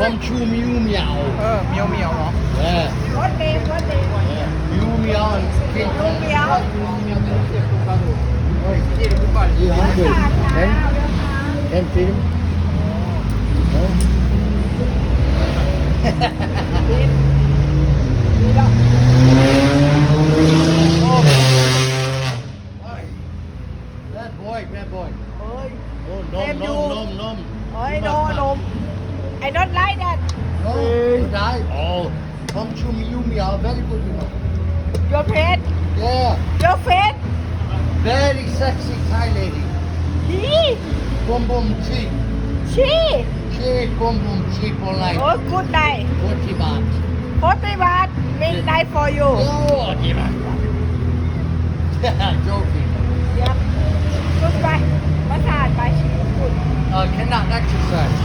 Come to Mew Meow. เมียวเมียวเหรอ Yeah. What name? What name? Mew Meow and King Kong. Meow. You hungry? Can feed him? No? Bad boy, bad boy. เอ้ย Oh, Same nom, you. nom, nom, nom. เอ้ย no no I don't like that No, you die. Oh, come to Mew Meow. Very good, you know. your face Yeah, your face very sexy Thai lady. ฮี Boom boom cheap. ชี Cheap, boom boom cheap online. โอ้ good night 40 baht. 40 บาท make night for you Oh, give it. Joking. yep goodbye มาทานไป good Cannot exercise.